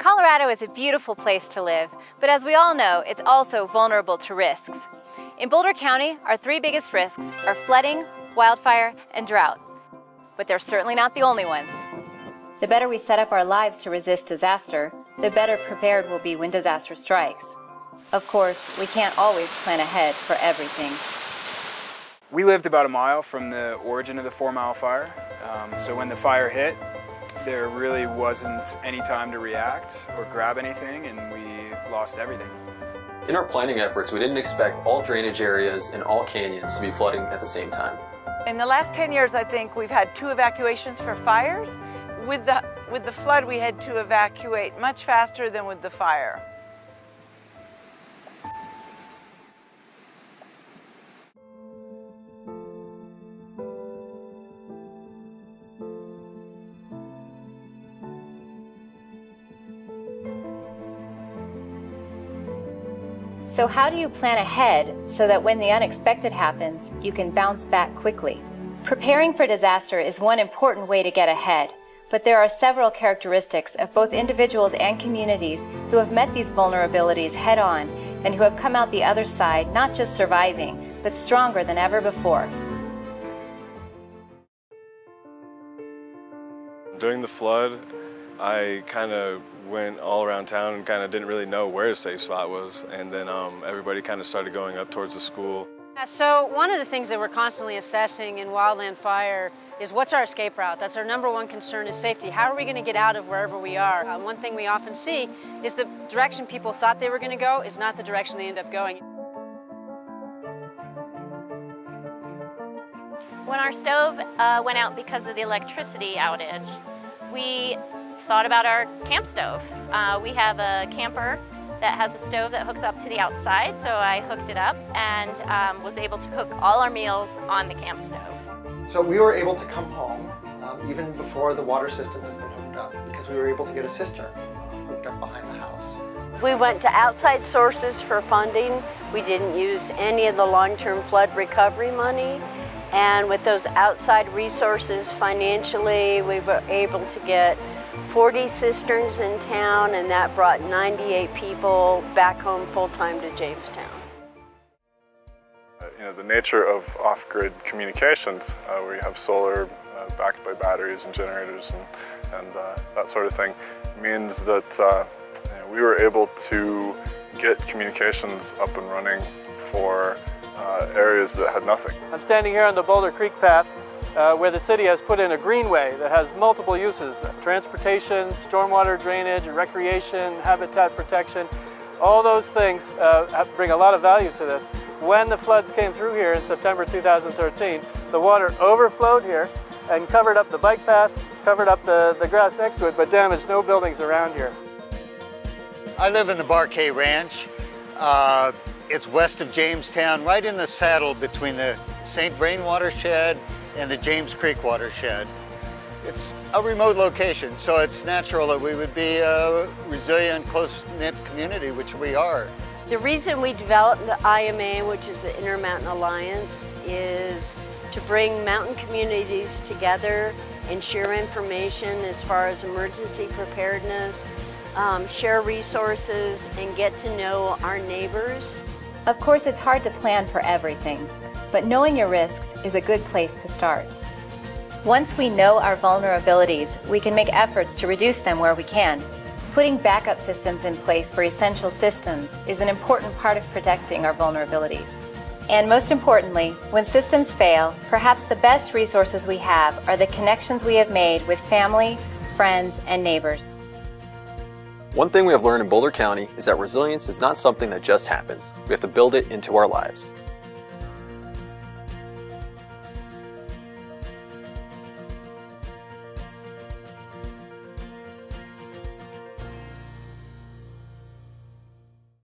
Colorado is a beautiful place to live, but as we all know, it's also vulnerable to risks. In Boulder County, our three biggest risks are flooding, wildfire, and drought. But they're certainly not the only ones. The better we set up our lives to resist disaster, the better prepared we'll be when disaster strikes. Of course, we can't always plan ahead for everything. We lived about a mile from the origin of the 4 Mile Fire, so when the fire hit, there really wasn't any time to react or grab anything, and we lost everything. In our planning efforts, we didn't expect all drainage areas and all canyons to be flooding at the same time. In the last 10 years, I think we've had 2 evacuations for fires. With the flood, we had to evacuate much faster than with the fire. So how do you plan ahead so that when the unexpected happens, you can bounce back quickly? Preparing for disaster is one important way to get ahead, but there are several characteristics of both individuals and communities who have met these vulnerabilities head-on and who have come out the other side not just surviving, but stronger than ever before. During the flood, I kind of went all around town and kind of didn't really know where a safe spot was, and then everybody kind of started going up towards the school. So one of the things that we're constantly assessing in wildland fire is what's our escape route. That's our #1 concern, is safety. How are we going to get out of wherever we are? One thing we often see is the direction people thought they were going to go is not the direction they end up going. When our stove went out because of the electricity outage, we thought about our camp stove. We have a camper that has a stove that hooks up to the outside, so I hooked it up and was able to cook all our meals on the camp stove. So we were able to come home even before the water system has been hooked up, because we were able to get a cistern hooked up behind the house. We went to outside sources for funding. We didn't use any of the long-term flood recovery money. And with those outside resources financially, we were able to get 40 cisterns in town, and that brought 98 people back home full-time to Jamestown. The nature of off-grid communications, where you have solar backed by batteries and generators and that sort of thing, means that we were able to get communications up and running for areas that had nothing. I'm standing here on the Boulder Creek path where the city has put in a greenway that has multiple uses: transportation, stormwater drainage, recreation, habitat protection. All those things bring a lot of value to this. When the floods came through here in September 2013, the water overflowed here and covered up the bike path, covered up the grass next to it, but damaged no buildings around here. I live in the BoCo Ranch. It's west of Jamestown, right in the saddle between the St. Vrain watershed and the James Creek watershed. It's a remote location, so it's natural that we would be a resilient, close-knit community, which we are. The reason we developed the IMA, which is the Intermountain Alliance, is to bring mountain communities together and share information as far as emergency preparedness, share resources, and get to know our neighbors. Of course, it's hard to plan for everything, but knowing your risks is a good place to start. Once we know our vulnerabilities, we can make efforts to reduce them where we can. Putting backup systems in place for essential systems is an important part of protecting our vulnerabilities. And most importantly, when systems fail, perhaps the best resources we have are the connections we have made with family, friends, and neighbors. One thing we have learned in Boulder County is that resilience is not something that just happens. We have to build it into our lives.